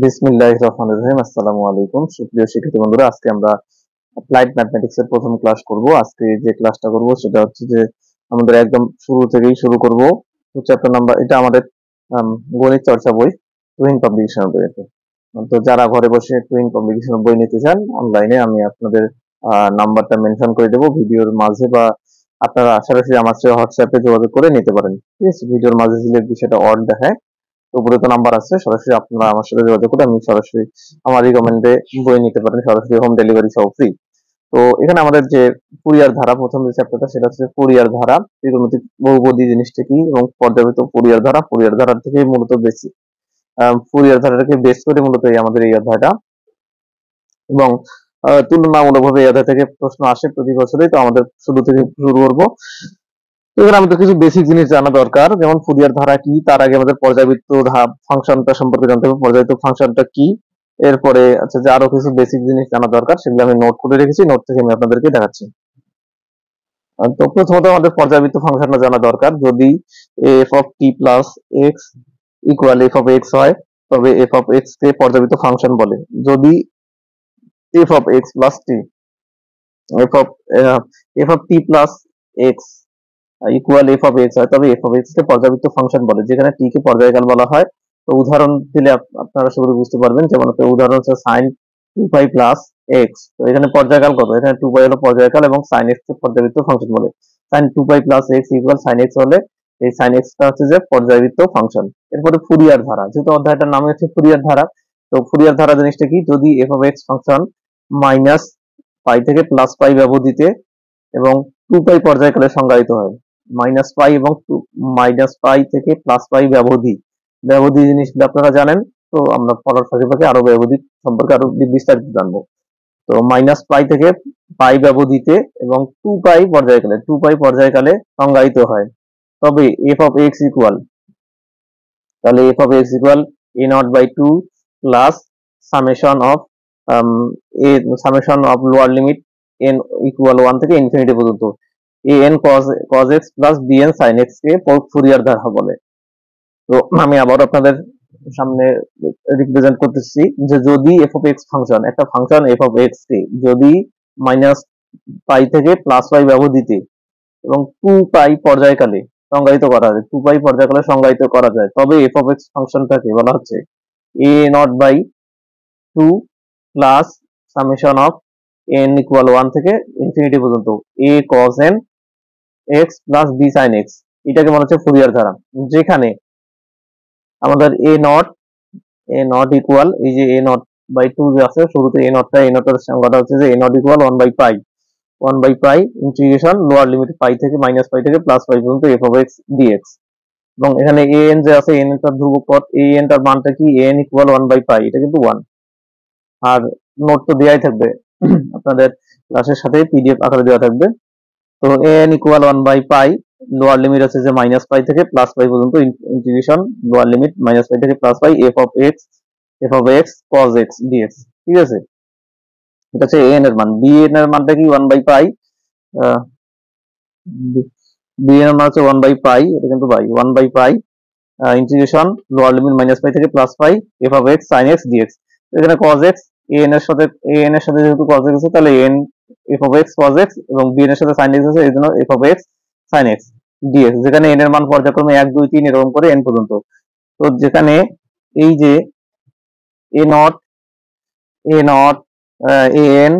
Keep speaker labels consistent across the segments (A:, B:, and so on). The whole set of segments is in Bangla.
A: বিসমিল্লাহির রহমানির রহিম। আসসালামু আলাইকুম সুপ্রিয় শিক্ষার্থী বন্ধুরা, আজকে আমরা অ্যাপ্লাইড ম্যাথমেটিক্স এর প্রথম ক্লাস করব। আজকে যে ক্লাসটা করব সেটা হচ্ছে যে আমাদের একদম শুরু থেকেই শুরু করব। চ্যাপ্টার নাম্বার, এটা আমাদের গণিত চর্চা বই, টুইন পাবলিকেশন বই আছে। তো যারা ঘরে বসে টুইন পাবলিকেশন বই নিতে চান অনলাইনে, আমি আপনাদের নাম্বারটা মেনশন করে দেবো ভিডিওর মাঝে, বা আপনারা সরাসরি আমার সাথে হোয়াটসঅ্যাপে যোগাযোগ করে নিতে পারেন। ঠিক আছে, ভিডিওর মাঝে দিলে বিষয়টা অড দেখায়। উপরে তো নাম্বার আছে, সরাসরি আপনারা আমার সাথে যোগাযোগ করে আমি সরাসরি আমার রিকমেন্ডে বই নিতে পারেন, সরাসরি হোম ডেলিভারি সহ ফ্রি। তো এখানে আমাদের যে ফুরিয়ার ধারা, প্রথম যে চ্যাপ্টারটা সেটা হচ্ছে ফুরিয়ার ধারা, ত্রিকোণমিতিক বহুপদী জিনিসটা কি এবং পর্যাবৃত্ত ফুরিয়ার ধারা। ফুরিয়ার ধারার থেকে মূলত বেশি ফুরিয়ার ধারাটাকে বেস করে মূলত আমাদের এই অধ্যায়টা, এবং তুলনামূলকভাবে এই অধ্যায় থেকে প্রশ্ন আসে প্রতি বছরই। তো আমাদের শুরু থেকে শুরু করবো। তো এখানে আমাদের কিছু বেসিক জিনিস জানা দরকার, যেমন ফুরিয়ার ধারা কি, তার আগে আমাদের পর্যাবৃত্ত ফাংশনটা সম্পর্কে জানতে হবে, পর্যাবৃত্ত ফাংশনটা কি। এরপরে আচ্ছা, যে আরো কিছু বেসিক জিনিস জানা দরকার, সেগুলো আমি নোট করে রেখেছি, নোট থেকে আমি আপনাদেরকে দেখাচ্ছি। তো প্রথমত আমাদের পর্যাবৃত্ত ফাংশনটা জানা দরকার। যদি F of T plus X equal F of x হয়, তবে এফ অফ এক্স কে পর্যাবৃত্ত ফাংশন বলে। যদি F of x plus T F of F of T plus X equal F of x হয়, তবে এফ অফ এক্স কে পর্যাবৃত্ত ফাংশন বলে, যেখানে টি কে পর্যায়কাল বলা হয়। তো উদাহরণ দিলে আপনারা সেগুলো বুঝতে পারবেন। যেমন উদাহরণ হচ্ছে সাইন 2π প্লাস এক্স। তো এখানে পর্যায়কাল কত? এখানে 2π হলো পর্যায়কাল এবং সাইন এক্স কে পর্যাবৃত্ত ফাংশন বলে। Sine 2π plus X equal sine X হলে এই সাইন এক্স টা হচ্ছে যে পর্যাবৃত্ত ফাংশন। এরপরে ফুরিয়ার ধারা, যেহেতু অধ্যায়টার নাম হচ্ছে ফুরিয়ার ধারা, তো ফুরিয়ার ধারা জিনিসটা কি? যদি F of x function minus pi থেকে প্লাস পাই ব্যবধিতে এবং 2π পর্যায়কালে সংজ্ঞায়িত হয়। মাইনাস পাই এবং মাইনাস পাই থেকে প্লাস পাই ব্যবধি, ব্যবধি জিনিসগুলো আপনারা জানেন। তো আমরা পড়ার ফাঁকে ফাঁকে আরো ব্যবধি সম্পর্কে আরো বিস্তারিত জানবো। তো মাইনাস পাই থেকে পাই ব্যবধিতে এবং 2π পর্যায়কালে সংজ্ঞায়িত হয়, তবে এফ অফ এক্স ইকুয়াল, তাহলে F of X equal A not by two plus summation of lower limit N equal 1 থেকে ইনফিনিটি পর্যন্ত A N cos X plus B N sine X কে ফুরিয়ার ধারা বলে। তো আমি আবার আপনাদের সামনে রিপ্রেজেন্ট করতেছি যে যদি এফ অফ এক্স ফাংশন, একটা ফাংশন এফ অফ এক্স কে যদি মাইনাস পাই থেকে প্লাস পাই ব্যবধিতে এবং 2π পর্যায়কালে সংজ্ঞায়িত করা যায়, 2π পর্যায়কালে সংজ্ঞায়িত করা যায়, তবে এফ অফ এক্স ফাংশনটাকে বলা হচ্ছে A not by two plus summation of N equal 1 থেকে ইনফিনিটি পর্যন্ত A cos N X plus B sine X, এটাকে বলা হচ্ছে ফুরিয়ার ধারা। যেখানে আমাদের এ নট ইকুয়াল, এই যে এ নট বাই টু যে আছে শুরুতে, এ নটের সংজ্ঞাটা হচ্ছে যে এ নট ইকুয়াল 1/পাই ইন্টিগ্রেশন লোয়ার লিমিট পাই থেকে মাইনাস পাই থেকে প্লাস পাই পর্যন্ত এফ অফ এক্স ডিএক্স। এবং এখানে এ এন যে আছে, এন এর ধ্রুবক পদ, এ এন টার মানটা কি? এন ইকুয়াল 1/পাই, এটা কিন্তু 1। আর নোট তো দেয়াই থাকবে আপনাদের ক্লাসের সাথে, পিডিএফ আকারে দেওয়া থাকবে। তো এন ইকুয়াল 1/পাই, লোয়ার লিমিট আছে যে মাইনাস পাই থেকে প্লাস পাই পর্যন্ত integration lower limit minus pi থেকে plus pi F of X cos X DX. ঠিক আছে, এটা হচ্ছে এন এর মান। বি এন এর মানটা কি? 1/পাই, বি এন এর মান হচ্ছে 1/পাই, এটা কিন্তু বাই 1/পাই integration lower limit minus pi থেকে plus pi F of X sine X DX. এখানে কজ এক্স, এন এর সাথে যেহেতু কজ এক্স আছে, তাহলে N F of X cos X এবং বি এন এর সাথে সাইন এক্স আছে, এই জন্য F of X sine X DX. যেখানে এন এর মান পর্যায়ক্রমে 1 2 3 এরকম করে এন পর্যন্ত। তো যেখানে এই যে A naught A N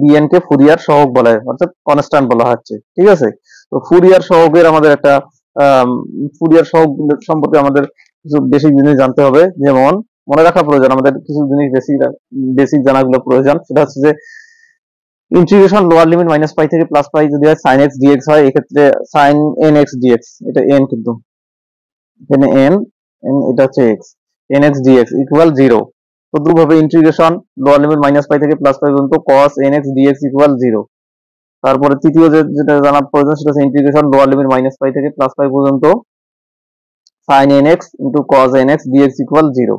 A: B N কে ফুরিয়ার সহগ বলা হয়, অর্থাৎ কনস্ট্যান্ট বলা হচ্ছে। ঠিক আছে, তো ফুরিয়ার সহগের আমাদের একটা ফুরিয়ার সহগ সম্পর্কে আমাদের কিছু বেসিক জিনিস জানতে হবে। যেমন মনে রাখা প্রয়োজন, আমাদের কিছু জিনিস বেসিক জানাগুলো প্রয়োজন। সেটা হচ্ছে যে integration lower limit minus pi থেকে প্লাস পাই যদি হয় সাইন এক্স ডিএক্স হয়, এক্ষেত্রে সাইন এন এক্স ডিএক্স, এটা এন কিন্তু এখানে এন, এটা হচ্ছে X, N X DX equal 0। তদ্রুপভাবে integration lower limit minus pi থেকে প্লাস পাই পর্যন্ত cos nx dx ইকুয়াল 0। তারপরে তৃতীয় যেটা জানা প্রয়োজন সেটা হচ্ছে integration lower limit minus pi থেকে প্লাস পাই পর্যন্ত sin nx into cos nx dx equal 0।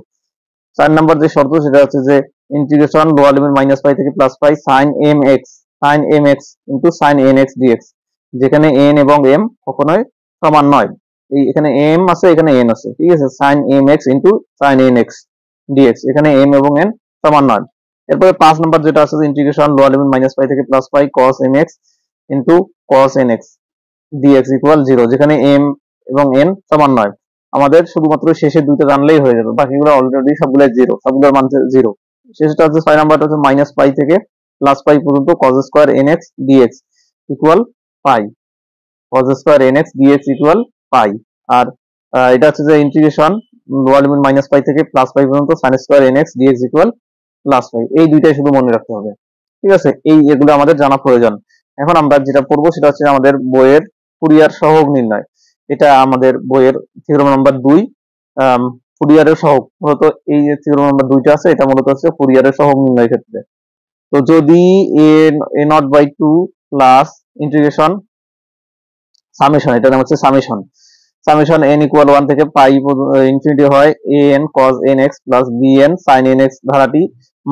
A: 4 number যে শর্ত সেটা হচ্ছে যে integration lower limit minus pi থেকে plus pi sin mx into sin nx dx, যেখানে n এবং m কখনোই সমান নয়। এই এখানে m আছে, এখানে n আছে। ঠিক আছে, sin mx into sin nx dx, এখানে এম এবং এন সমান নয়। এরপরে 5 নাম্বার যেটা আছে ইন্টিগ্রেশন লোয়ার লিমিট -π থেকে +π cos mx into cos nx dx equal 0, যেখানে m এবং n সমান নয়। আমাদের শুধুমাত্র শেষের দুইটা জানলেই হয়ে যাবে, বাকিগুলো অলরেডি সবগুলো 0, সবগুলোর মান 0। শেষটা হচ্ছে 6 নাম্বারটা হচ্ছে -π থেকে +π পর্যন্ত cos square nx dx equal pi, cos square nx dx equal pi. আর এটা হচ্ছে যে ইন্টিগ্রেশন লোয়ার লিমিট -π থেকে +π পর্যন্ত sin square nx dx equal +π। এই দুইটাই শুধু মনে রাখতে হবে, ঠিক আছে? এগুলো আমাদের জানা প্রয়োজন। এখন আমরা যেটা পড়বো সেটা হচ্ছে আমাদের বইয়ের ফুরিয়ার সহগ নির্ণয়। এটা আমাদের বইয়ের থিওরেম নাম্বার 2, ফুরিয়ারের সহগ। মূলত এই যে থিওরেম নাম্বার 2টা আছে, এটা মূলত হচ্ছে ফুরিয়ারের সহগ নির্ণয়ের ক্ষেত্রে। তো যদি a not by 2 plus integration summation, এটা নাম হচ্ছে সামেশন, সামেশন n ইকুয়াল 1 থেকে পাই ইনফিনিটি হয় an cos nx plus bn sin nx ধারাটি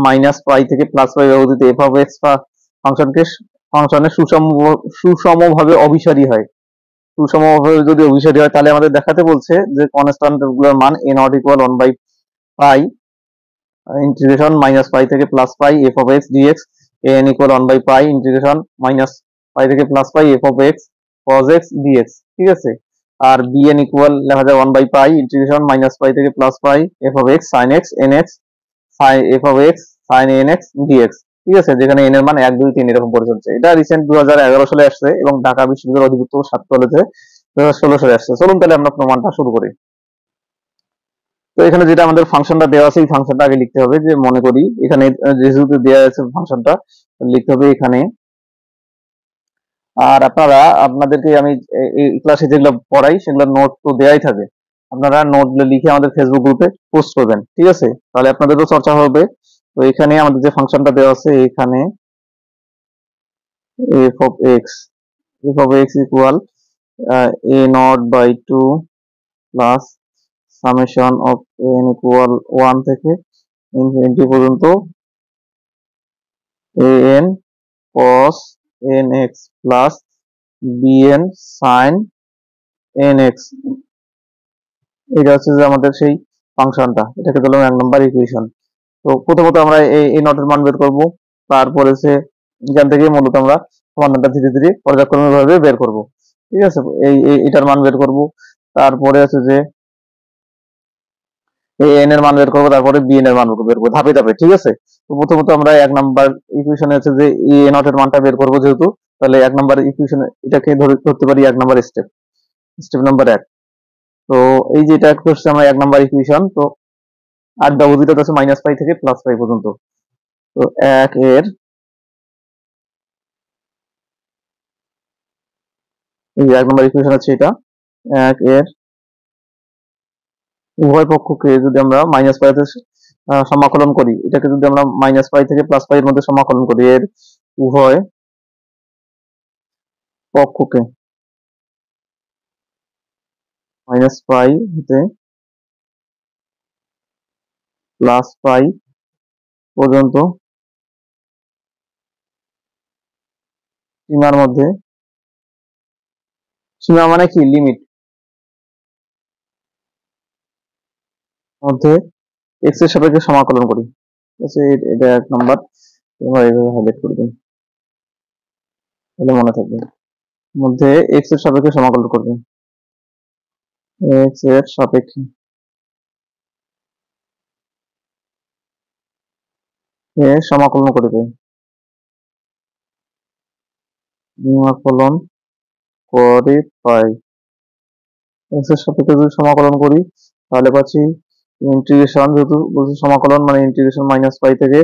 A: -π থেকে +π ব্যবধিত f অফ x ফাংশনের সুষমভাবে অভিসারী হয়। সুষমভাবে যদি অভিসারী হয় তাহলে আমাদের দেখাতে বলছে যে কনস্ট্যান্ট গুলোর মান a naught equal 1 by pi integration -π থেকে +π f of x dx, an equal 1 by pi integration -π থেকে +π f of x cos x dx, ঠিক আছে? আর bn ইকুয়াল লেখা যায় 1 বাই পাই ইন্টিগ্রেশন -π থেকে +π f of x sin x nx f of x sin nx dx, ঠিক আছে? যেখানে n এর মান 1 2 3 এরকম পড়ে চলছে। এটা রিসেন্ট 2011 সালে আসছে এবং ঢাকা বিশ্ববিদ্যালয়ের অধিভুক্ত ছাত্র কলেজে 2016 সালে আসছে। চলুন তাহলে আমরা প্রমাণটা শুরু করি। তো এখানে যেটা আমাদের ফাংশনটা দেওয়া আছে এই ফাংশনটা আগে লিখতে হবে, যে মনে করি এখানে যেহেতু দেওয়া আছে ফাংশনটা লিখতে হবে এখানে। আর আপনাদেরকে আমি এই ক্লাসে যেগুলো পড়াই সেগুলো নোট তো দেওয়াই থাকে, আপনারা নোটগুলো লিখে আমাদের ফেসবুক গ্রুপে পোস্ট করবেন, ঠিক আছে? তাহলে আপনাদেরও চর্চা হবে। তো এখানে আমাদের যে ফাংশনটা দেওয়া আছে এখানে f of x equal a not by 2 plus summation of n equal 1 থেকে ইনফিনিটি পর্যন্ত an cos nx plus bn sin nx, এটা হচ্ছে যে আমাদের সেই ফাংশনটা, এটাকে ধরলাম 1 নম্বর ইকুয়েশন। তো প্রথমত আমরা এই নটের মান বের করব, তারপরে এখান থেকে মূলত আমরা সমাধানটা ধীরে ধীরে পর্যায়ক্রমিকভাবে বের করব, ঠিক আছে? এটার মান বের করব, তারপরে আছে যে এই n এর মান বের করব, তারপরে bn এর মান বের করব ধাপে ধাপে, ঠিক আছে? তো প্রথমত আমরা 1 নাম্বার ইকুয়েশনে আছে যে a নটের মানটা বের করব, যেহেতু তাহলে 1 নাম্বার ইকুয়েশনে এটাকে ধরতে পারি 1 নাম্বার স্টেপ নাম্বার 1। তো এই যে এটা করছে আমরা 1 নাম্বার ইকুয়েশন। তো আর ব্যবধিত আছে -π থেকে +π পর্যন্ত। তো 1 এর এই যে 1 নাম্বার ইকুয়েশন আছে এটা, 1 এর উভয় পক্ষকে যদি আমরা -π তে সমাকলন করি, এটাকে যদি আমরা -π থেকে +π এর মধ্যে সমাকলন করি, এর উভয় পক্ষকে -π হতে +π পর্যন্ত সীমার মধ্যে, সীমা মানে কি লিমিট মধ্যে x এর সাপেক্ষে সমাকলন করি, ঠিক আছে? এটা 1 নাম্বার, তোমরা এইভাবে হাইলাইট করে দিন তাহলে মনে থাকবে। মধ্যে x এর সাপেক্ষে সমাকলন করবে, x এর সাপেক্ষে সমাকলন করবে, সমাকলন করে পাই। x এর সাপেক্ষে যদি সমাকলন করি তাহলে পাচ্ছি ইন্টিগ্রেশন, যেহেতু বলছি সমাকলন মানে ইন্টিগ্রেশন -π থেকে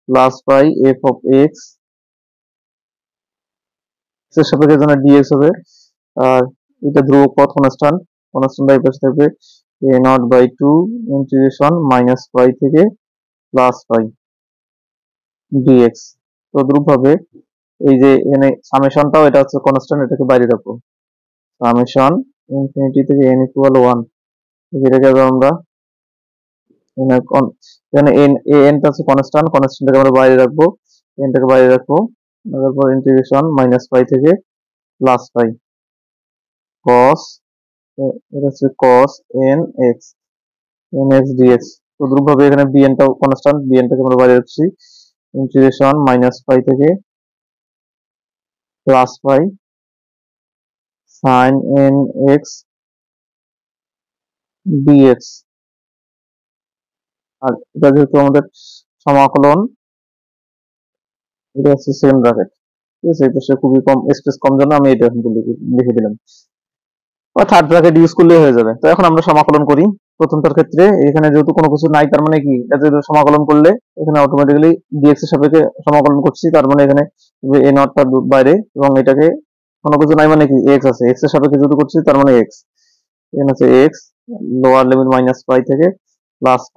A: +π f অফ x এর সাপেক্ষে জন্য dx হবে। আর এটা ধ্রুবক পদ কনস্ট্যান্ট এই পাশে থাকবে a নট বাই 2 ইন্টিগ্রেশন -π থেকে +π dx। তদ্রূপ ভাবে এই যে এখানে সামেশনটাও এটা হচ্ছে কনস্ট্যান্ট, এটাকে বাইরে রাখবো, সামেশন ইনফিনিটি থেকে n ইকুয়াল 1, এটাকে আমরা এখানে n টা হচ্ছে কনস্ট্যান্টটাকে আমরা বাইরে রাখবো, n টাকে বাইরে রাখবো, তারপর ইন্টিগ্রেশন -π থেকে +π cos, এটা হচ্ছে cos nx dx। তদ্রুপভাবে এখানে bn টাও কনস্ট্যান্ট, bn টাকে আমরা বাইরে রাখছি, ইন্টিগ্রেশন -π থেকে +π sin nx dx। আর এটা যেহেতু আমাদের সমাকলন, এটা হচ্ছে সেম ব্র্যাকেট, ঠিক আছে, এটা সে খুবই কম স্পেস কম জন্য আমি এটা লিখে দিলাম, বা থার্ড ব্র্যাকেট ইউজ করলে হয়ে যাবে। তো এখন আমরা সমাকলন করি। প্রথমটার ক্ষেত্রে এখানে যেহেতু কোনো কিছু নাই, তার মানে কি এটা যদি সমাকলন করলে এখানে অটোমেটিক্যালি dx এর সাপেক্ষে সমাকলন করছি, তার মানে এখানে a নটটা বাইরে এবং এটাকে কোনো কিছু নাই মানে কি x আছে, x এর সাপেক্ষে যদি করছি তার মানে x, এখানে আছে x লোয়ার লিমিট -π থেকে +π।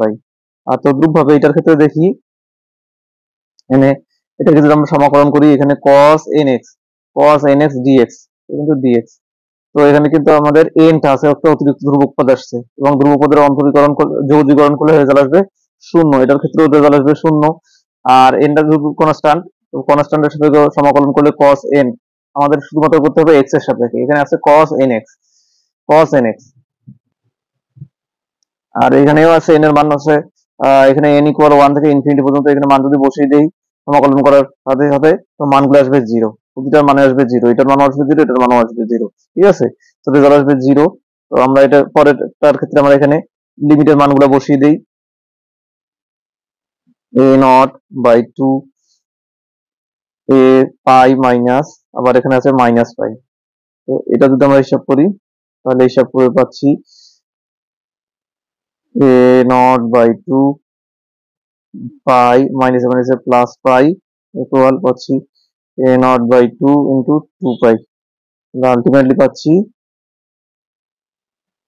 A: আর তদ্রুপ ভাবে এটার ক্ষেত্রে দেখি, এখানে এটাকে যদি আমরা সমাকলন করি, এখানে cos nx dx, কিন্তু dx, তো এখানে কিন্তু আমাদের টা আছে, একটা অতিরিক্ত ধ্রুবক পদ আসছে, এবং ধ্রুবক পদের অন্তরীকরণ যোগীকরণ করলে রেজাল্ট আসবে 0, এটার ক্ষেত্রেও রেজাল্ট আসবে 0। আর টা যেহেতু কনস্ট্যান্ট, তো কনস্ট্যান্টের সাথে সমাকলন করলে cos n আমাদের শুধুমাত্র করতে হবে x এর সাপেক্ষে, এখানে আছে cos nx, আর এখানেও আছে n এর মান আছে, এখানে n = 1 থেকে ইনফিনিটি পর্যন্ত, এখানে মান যদি বসিয়ে দেই সমাকলন করার সাথে সাথে, তো মানগুলো আসবে 0, প্রতিটার মানে আসবে 0, এটার মান আসবে 0, এটার মানও আসবে 0, ঠিক আছে, তো রেজাল্ট আসবে 0। তো আমরা এটা পরের তার ক্ষেত্রে আমরা এখানে লিমিটের মানগুলো বসিয়ে দেই, a0/2 π মাইনাস, আবার এখানে আছে -π। তো এটা যদি আমরা হিসাব করি, তাহলে হিসাব করে পাচ্ছি a0/2 π মাইনাস +π ইকুয়াল পাচ্ছি a0/2 ইন্টু 2π, আলটিমেটলি পাচ্ছি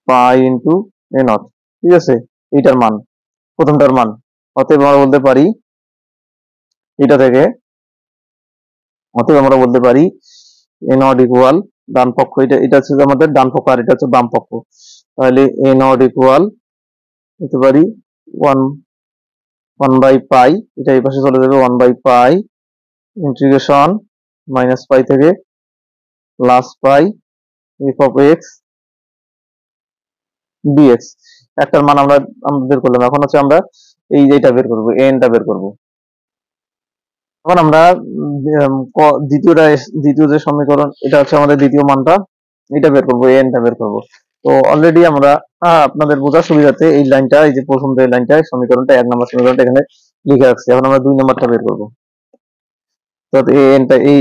A: π ইন্টু a0, ঠিক আছে, এইটার মান, প্রথমটার মান। অতএব আমরা বলতে পারি এটা থেকে, অতএব আমরা বলতে পারি a0 ইকুয়াল ডান পক্ষ, এটা হচ্ছে আমাদের ডান পক্ষ আর এটা হচ্ছে বাম পক্ষ, তাহলে a0 ইকুয়াল হতে পারি 1/π, এটা এই পাশে চলে যাবে 1/π ইন্টিগ্রেশন -π থেকে +π f of x dx। একটার মান আমরা বের করলাম, এখন হচ্ছে আমরা এই যেটা বের করব, টা বের করব। এখন আমরা দ্বিতীয় যে সমীকরণ, এটা হচ্ছে আমাদের দ্বিতীয় মানটা, এটা বের করব, টা বের করব। তো অলরেডি আমরা আপনাদের বোঝার সুবিধাতে এই লাইনটা, এই যে প্রথম যে লাইনটা সমীকরণটা 1 নম্বর সমীকরণটা এখানে লিখে রাখছি। এখন আমরা 2 নম্বরটা বের করব, তো টা এই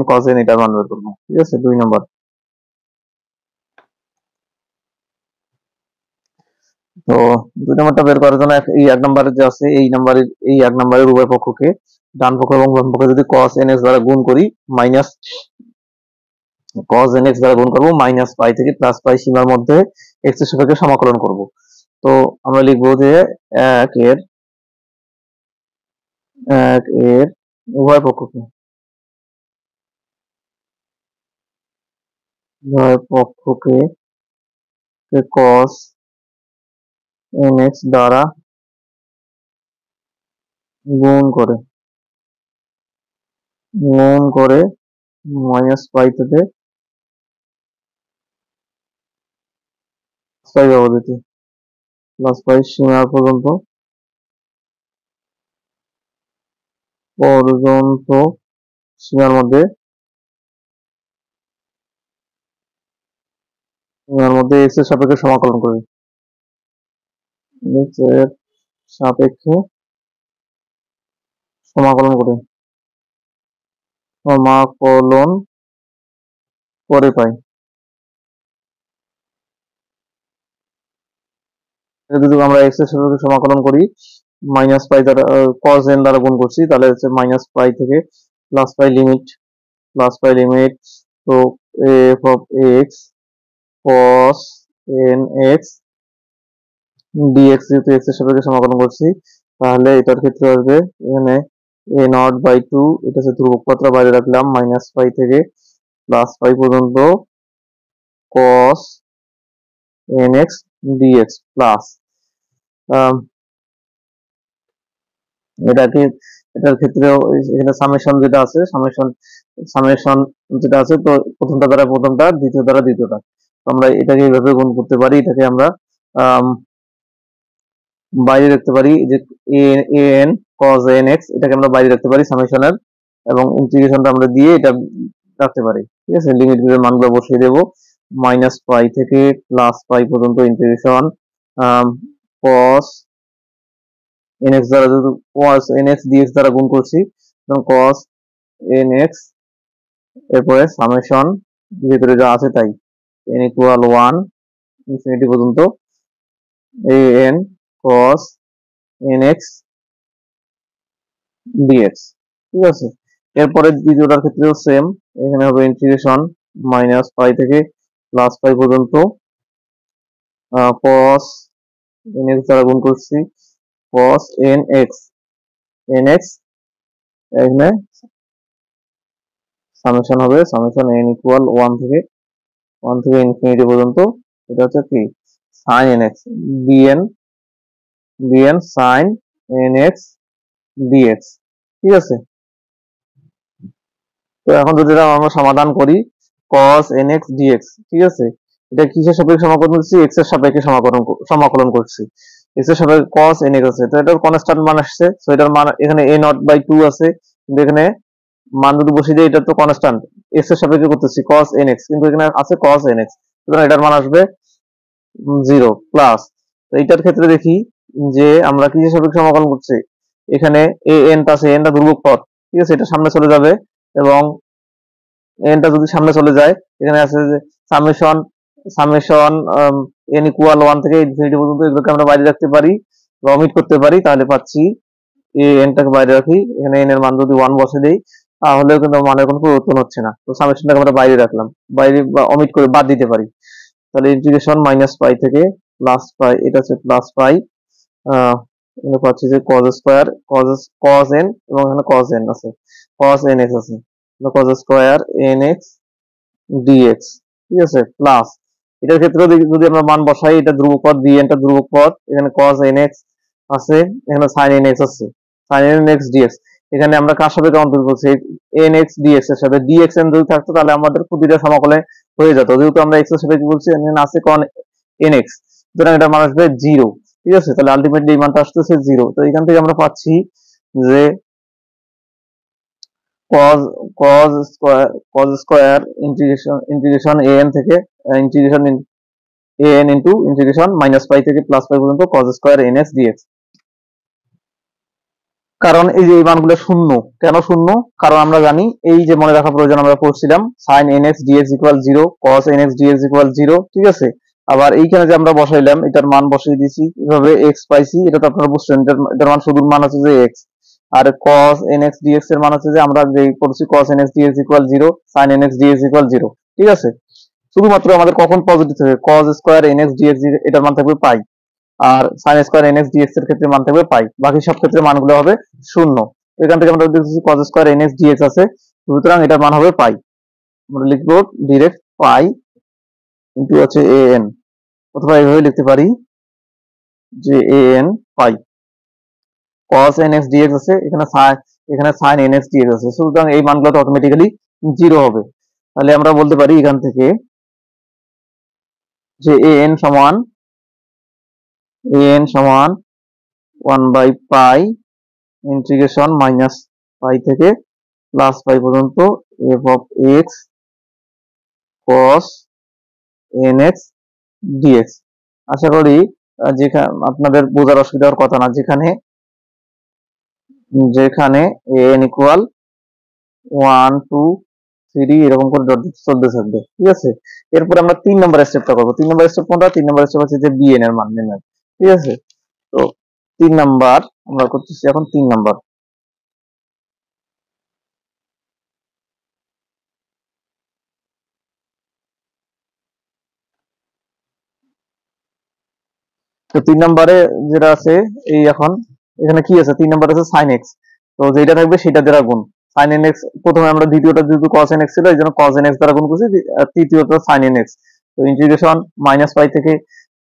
A: cos n এটার মান বের করব, ঠিক আছে, 2 নম্বর। তো 2 নম্বরটা বের করার জন্য এই 1 নম্বরে যে আছে, এই 1 নম্বরের উভয় পক্ষকে ডান পক্ষ এবং বাম পক্ষে যদি cos nx দ্বারা গুণ করি, মাইনাস cos nx দ্বারা গুণ করব, -π থেকে +π সীমার মধ্যে x এর সাপেক্ষে সমাকলন করব। তো আমরা লিখব যে 1 এর উভয় পক্ষকে cos nx দ্বারা গুণ করে -π থেকে ব্যবধিতে +π সীমা পর্যন্ত সীমার মধ্যে x এর সাপেক্ষে সমাকলন করি, x এর সাপেক্ষে সমাকলন করে পাই। যদি আমরা x এর সাপেক্ষে সমাকলন করি, -π দ্বারা cos n দ্বারা গুণ করছি, তাহলে হচ্ছে -π থেকে +π লিমিট, তো f of x cos nx dx, যেহেতু x এর সাপেক্ষে সমাকলন করছি, তাহলে এটার ক্ষেত্রে আসবে এখানে a0/2, এটা হচ্ছে ধ্রুবক মাত্রা বাইরে রাখলাম, -π থেকে +π পর্যন্ত cos nx dx প্লাস এটার ক্ষেত্রেও এখানে সামেশন যেটা আছে, সামেশন যেটা আছে, তো প্রথমটা দ্বারা প্রথমটা, দ্বিতীয় দ্বারা দ্বিতীয়টা, আমরা এটাকে এইভাবে গুণ করতে পারি, এটাকে আমরা বাইরে রাখতে পারি যে an cos nx, এটাকে আমরা বাইরে রাখতে পারি সামেশনের, এবং ইন্টিগ্রেশনটা আমরা দিয়ে এটা রাখতে পারি। ঠিক আছে, লিমিট গুলোর মানগুলো বসিয়ে দেব। -π থেকে +π পর্যন্ত ইন্টিগ্রেশন cos nx দ্বারা, যেহেতু cos nx dx দ্বারা গুণ করছি, cos nx, এরপরে সামেশন ভিতরে যা আছে তাই, n = 1 ইনফিনিটি পর্যন্ত an cos nx dx। ঠিক আছে, এরপরে দ্বিতীয়টার ক্ষেত্রেও সেম, এখানে হবে ইন্টিগ্রেশন -π থেকে +π পর্যন্ত cos nx দ্বারা গুণ করছি, cos nx এখানে সামেশন হবে, সামেশন n = 1 থেকে ইনফিনিটি পর্যন্ত, এটা হচ্ছে কি sin nx bn sin nx dx। ঠিক আছে, তো এখন যদি আমরা সমাধান করি cos nx dx, ঠিক আছে, এটা কিসের সাপেক্ষে সমাকলন করছি, x এর সাপেক্ষে সমাকলন করছি। x এর সাপেক্ষে cos nx আছে, তো এটার কনস্ট্যান্ট মান আসছে, সো এটার মান এখানে a0/2 আছে, কিন্তু এখানে মান যদি বসিয়ে দিই, এটা তো কনস্ট্যান্ট, x এর সাপেক্ষে করতেছি cos nx, কিন্তু এখানে আছে cos nx, সুতরাং এটার মান আসবে 0 প্লাস। তো এইটার ক্ষেত্রে দেখি যে আমরা কিসের সাপেক্ষে সমাকলন করছি, এখানে an টা আছে, n টা ধ্রুবক পদ, ঠিক আছে, এটা সামনে চলে যাবে, এবং n টা যদি সামনে চলে যায়, এখানে আছে যে সামেশন সামেশন n = 1 থেকে ইনফিনিটি পর্যন্ত, এগুলোকে আমরা বাইরে রাখতে পারি বা অমিট করতে পারি, তাহলে পাচ্ছি n টাকে বাইরে রাখি, এখানে n এর মান যদি 1 বসে দেই, তাহলেও কিন্তু মানের কোনো পরিবর্তন হচ্ছে না, তো সামেশনটাকে আমরা বাইরে রাখলাম, বাইরে বা অমিট করে বাদ দিতে পারি, তাহলে ইন্টিগ্রেশন -π থেকে +π, এটা হচ্ছে +π, এখানে পাচ্ছি যে cos স্কয়ার cos n, এবং এখানে cos n আছে, cos nx আছে, cos স্কয়ার nx dx। ঠিক আছে, প্লাস এটার ক্ষেত্রেও যদি আমরা মান বসাই, এটা ধ্রুবক পদ, bn টা ধ্রুবক পদ, এখানে cos nx আছে, এখানে sin nx আছে, sin nx dx, এখানে আমরা কার সাথে অন্তর্ভুক্ত করছি, nx dx এর সাথে, dx n যদি থাকতো তাহলে আমাদের প্রতিটা সমাকলে হয়ে যেত, যেহেতু আমরা x এর সাথে কি বলছি, এখানে আছে con nx, সুতরাং এটা মান আসবে 0। ঠিক আছে, তাহলে আলটিমেটলি এই মানটা আসতেছে 0। তো এখান থেকে আমরা পাচ্ছি যে cos cos square integration an থেকে ইন্টিগ্রেশন an ইনটু ইন্টিগ্রেশন -π থেকে +π পর্যন্ত cos স্কয়ার nx dx। কারণ এই যে এই মানগুলো শূন্য, কেন শূন্য, কারণ আমরা জানি, এই যে মনে রাখা প্রয়োজন, আমরা পড়ছিলাম sin nx dx = 0, cos nx dx = 0। ঠিক আছে, আবার এইখানে যে আমরা বসাইলাম, এটার মান বসিয়ে দিয়েছি, এভাবে x পাইছি, এটা তো আপনারা বুঝছেন, এটার মান শুধু মান হচ্ছে যে x, আর cos nx dx এর মান হচ্ছে যে আমরা যে করছি cos nx dx = 0, sin nx dx = 0। ঠিক আছে, শুধুমাত্র আমাদের কখন পজিটিভ থাকবে, cos স্কয়ার nx dx এটার মান থাকবে পাই, আর sin স্কয়ার nx dx এর ক্ষেত্রে মান থাকবে পাই, বাকি সব ক্ষেত্রে মানগুলো হবে শূন্য। এখান থেকে আমরা দেখতেছি cos স্কয়ার nx dx আছে, সুতরাং এটার মান হবে পাই, আমরা লিখবো ডাইরেক্ট পাই ইনটু হচ্ছে an, অথবা এইভাবে লিখতে পারি যে an pi, cos nx dx আছে, এখানে sin nx dx আছে, সুতরাং এই মানগুলো তো অটোমেটিক্যালি 0 হবে। তাহলে আমরা বলতে পারি এখান থেকে যে an সমান 1/π ইন্টিগ্রেশন -π থেকে +π পর্যন্ত f of x cos nx dx। আশা করি যেখানে আপনাদের বোঝার অসুবিধা হওয়ার কথা না, যেখানে যেখানে an ইকুয়াল 1 2 3 এরকম করে ডট চলতে থাকবে। ঠিক আছে, এরপর আমরা 3 নম্বর স্টেপটা করবো। 3 নম্বর স্টেপ কোনটা? 3 নম্বর স্টেপ হচ্ছে যে bn এর মান নির্ণয়। ঠিক আছে, তো 3 নাম্বার আমরা করতেছি এখন 3 নাম্বার। তো 3 নম্বরে যেটা আছে, এই এখন এখানে কি আছে, 3 নম্বরে আছে sin x, তো যেটা থাকবে সেটা দ্বারা গুণ, sin nx, প্রথমে আমরা দ্বিতীয়টা যেহেতু cos nx ছিল, এই জন্য cos nx দ্বারা গুণ করছি, আর তৃতীয়টা sin nx। তো ইন্টিগ্রেশন -π থেকে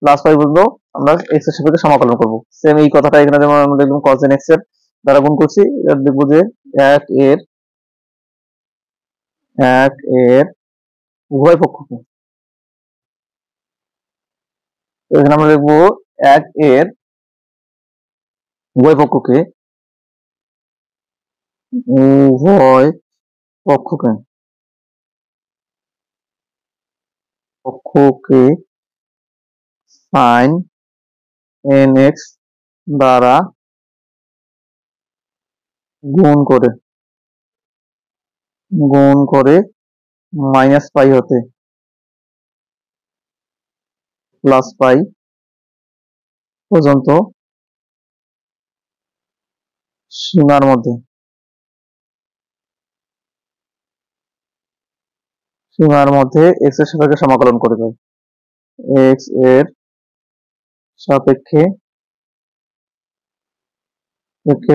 A: +π পর্যন্ত আমরা x এর সাপেক্ষে সমাকলন করব। সেম এই কথাটা এখানে যেমন আমরা দেখলাম cos nx এর দ্বারা গুণ করছি, এটা দেখব যে 1 এর উভয় পক্ষকে, তো এখানে আমরা দেখব 1 এর উভয় পক্ষকে উভয় পক্ষকে পক্ষকে sin nx দ্বারা গুণ করে মাইনাস পাই হতে প্লাস পাই পর্যন্ত সীমার মধ্যে x এর সাপেক্ষে সমাকলন করে পাই। x এর সাপেক্ষে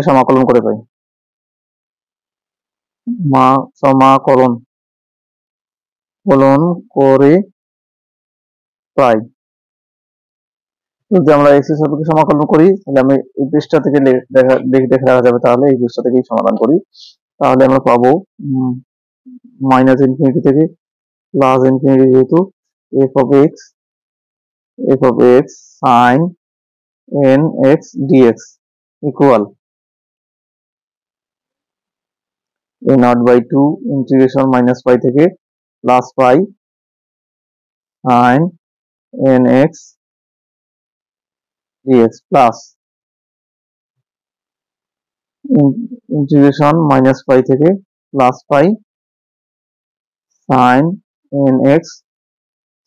A: সমাকলন করে পাই। সমাকলন করে পাই। যদি আমরা x এর সাপেক্ষে সমাকলন করি তাহলে আমি এই পৃষ্ঠা থেকে দেখে রাখা যাবে, তাহলে এই পৃষ্ঠা থেকেই সমাধান করি, তাহলে আমরা পাবো মাইনাস ইনফিনিটি থেকে প্লাস ইনফিনিটি, যেহেতু f of x sin nx dx equal a naught by 2 integration minus pi থেকে plus pi sin nx dx plus integration minus pi থেকে plus pi sin nx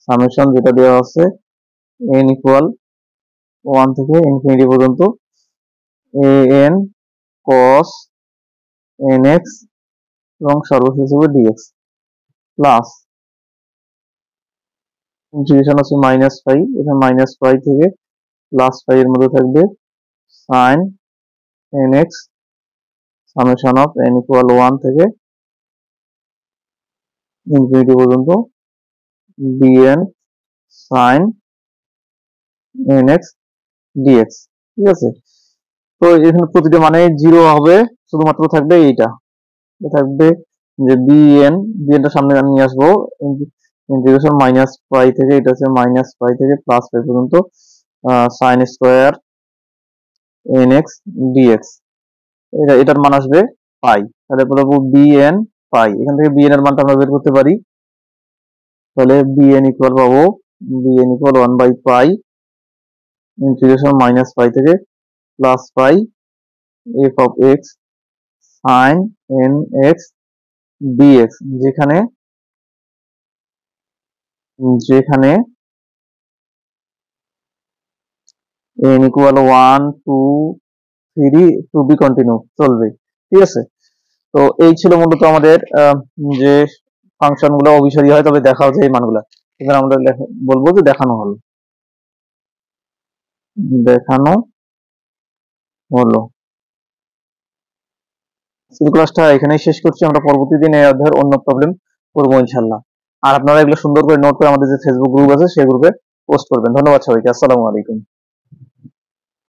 A: summation যেটা দেওয়া আছে n ইকুয়াল 1 থেকে ইনফিনিটি পর্যন্ত an cos nx এবং সর্বশেষ হবে dx প্লাস ইন্টিগ্রেশন আছে মাইনাস পাই, এখানে মাইনাস পাই থেকে প্লাস পাই এর মধ্যে থাকবে sin nx summation of n equal 1 থেকে ইনফিনিটি পর্যন্ত dn sin nx dx। ঠিক আছে, তো এখানে প্রতিটা মানে 0 হবে, শুধুমাত্র থাকবে এইটা থাকবে যে bnটা সামনে নিয়ে আসবো, ইন্টিগ্রেশন মাইনাস পাই থেকে, এটা হচ্ছে মাইনাস পাই থেকে প্লাস পাই পর্যন্ত sin স্কয়ার nx dx, এটার মান আসবে পাই, তাহলে বলবো bn পাই। এখান থেকে bn এর মানটা আমরা বের করতে পারি, তাহলে bn ইকুয়াল পাবো bn equal 1 by pi integration minus pi থেকে plus pi f of x sin nx dx, যেখানে n equal 1 2 3 to be continue চলবে। ঠিক আছে, তো এই ছিল মূলত আমাদের যে ফাংশন গুলো অভিসারী হয় তবে দেখাও যায় এই মানগুলা, এবার আমরা বলবো যে দেখানো হলো। ক্লাসটা এখানেই শেষ করছি, আমরা পরবর্তী দিন এই অধ্যায়ের অন্য প্রবলেম করবো ইনশাল্লাহ। আর আপনারা এগুলো সুন্দর করে নোট করে আমাদের যে ফেসবুক গ্রুপ আছে সেই গ্রুপে পোস্ট করবেন। ধন্যবাদ সবাইকে, আসসালামু আলাইকুম।